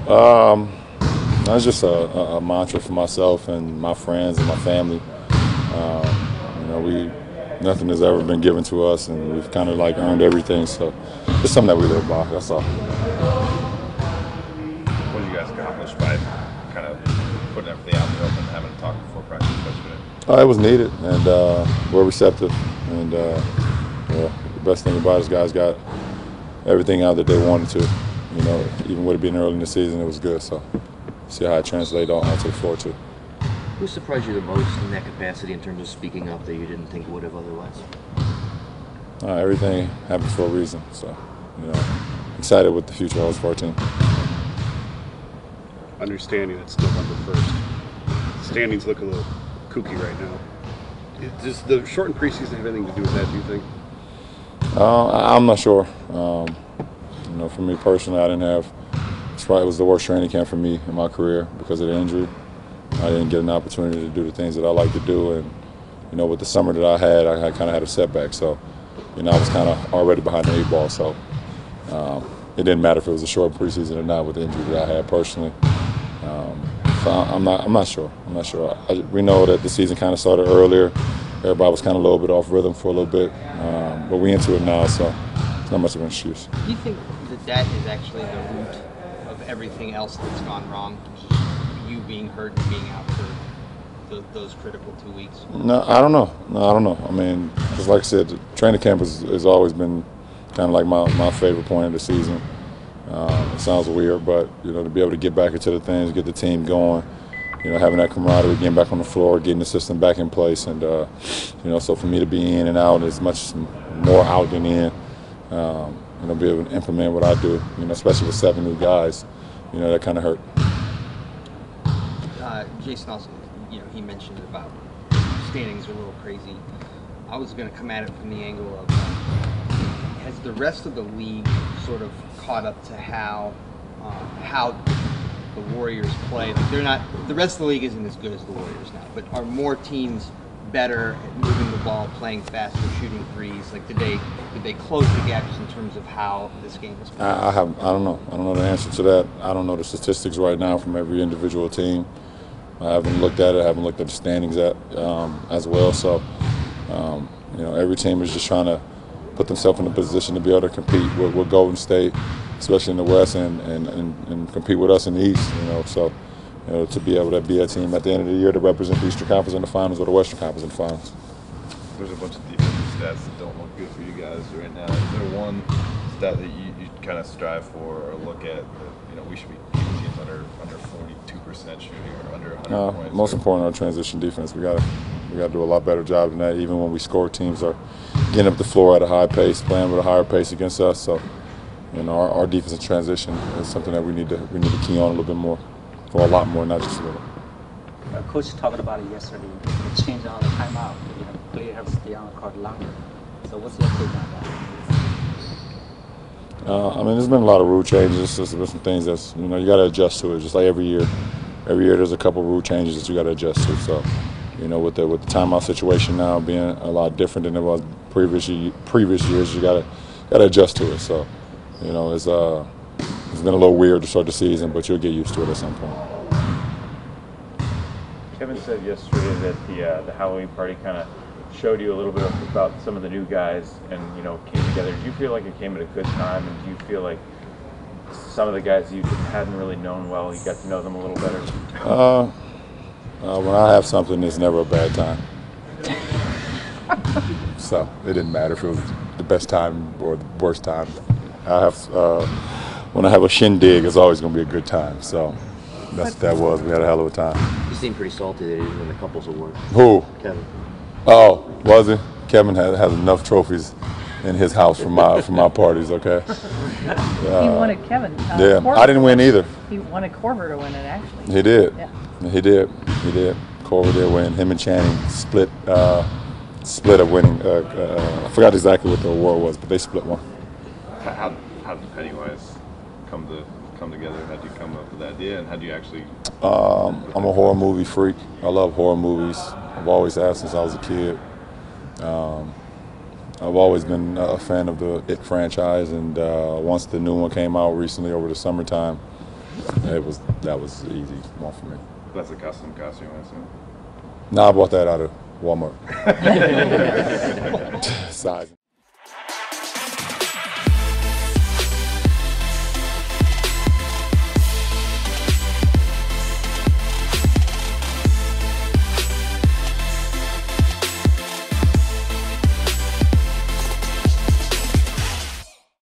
That's just a mantra for myself and my friends and my family. Nothing has ever been given to us, and we've kind of like earned everything. So it's something that we live by. That's all. What did you guys accomplish by kind of putting everything out in the open and having a talk before practice yesterday? It was needed, and we're receptive. And the best thing about it is guys got everything out that they wanted to. Even with it being early in the season, it was good. So see how it translates onto the floor too. Who surprised you the most in that capacity in terms of speaking up that you didn't think would have otherwise? Everything happens for a reason. So, excited with the future of our team. Understanding it's November 1st. Standings look a little kooky right now. Does the shortened preseason have anything to do with that, do you think? I'm not sure. For me personally, it was the worst training camp for me in my career because of the injury. I didn't get an opportunity to do the things that I like to do, and with the summer that I kind of had a setback. So, I was kind of already behind the 8 ball. So, it didn't matter if it was a short preseason or not with the injury that I had personally. So I'm not sure. We know that the season kind of started earlier. Everybody was kind of a little bit off rhythm for a little bit, but we're into it now, so it's not much of an excuse. Do you think that is actually the root of everything else that's gone wrong? You being hurt and being out for those critical 2 weeks? No, I don't know. I mean, just like I said, training camp has always been kind of like my favorite point of the season. It sounds weird, but to be able to get back into the things, get the team going, having that camaraderie, getting back on the floor, getting the system back in place, and so for me to be in and out is much more out than in. Be able to implement what I do, especially with 7 new guys, that kind of hurt. Jason also, he mentioned about standings are a little crazy. I was going to come at it from the angle of has the rest of the league sort of caught up to how the Warriors play? Like the rest of the league isn't as good as the Warriors now, but are more teams better at moving the ball, playing faster, shooting threes? Like did they close the gaps in terms of how this game is played? I don't know. I don't know the answer to that. I don't know the statistics right now from every individual team. I haven't looked at it. I haven't looked at the standings as well. So, every team is just trying to put themselves in a position to be able to compete with Golden State, especially in the West, and compete with us in the East. So to be able to be a team at the end of the year to represent the Eastern Conference in the Finals or the Western Conference in the Finals. There's a bunch of defensive stats that don't look good for you guys right now. Is there one stat that you kind of strive for or look at that we should be keeping teams under 42% shooting or under 100 points? Most important, our transition defense. We got to do a lot better job than that. Even when we score, teams are getting up the floor at a high pace, playing with a higher pace against us. So, our defensive transition is something that we need to key on a little bit more, or a lot more, not just a little. Coach talked about it yesterday. The change on the timeout. Players have to stay on the court longer. So what's your take on that? There's been a lot of rule changes. There's been some things that's you got to adjust to it. Just like every year there's a couple rule changes that you got to adjust to. So, with the timeout situation now being a lot different than it was previous years, you got to adjust to it. So, it's been a little weird to start the season, but you'll get used to it at some point. Kevin said yesterday that the Halloween party kind of showed you a little bit about some of the new guys and came together. Do you feel like it came at a good time, and do you feel like some of the guys you hadn't really known well, you got to know them a little better? When I have something, it's never a bad time. So it didn't matter if it was the best time or the worst time. When I have a shindig, it's always going to be a good time. So that's what that was. We had a hell of a time. You seem pretty salty that he didn't win the couples award. Who? Kevin. Oh, was he? Kevin has enough trophies in his house for my parties. Okay. He wanted Kevin. Yeah, I didn't win either. He wanted Korver to win it, actually. He did. Yeah. He did. Korver did win. Him and Channing split a winning. I forgot exactly what the award was, but they split one. How did Pennywise come together? How did you come up with the idea, and how do you actually? I'm a horror movie freak. I love horror movies. I've always have since I was a kid. I've always been a fan of the It franchise, and once the new one came out recently over the summertime, that was the easy one for me. That's a custom costume, I assume. Nah, I bought that out of Walmart. Size.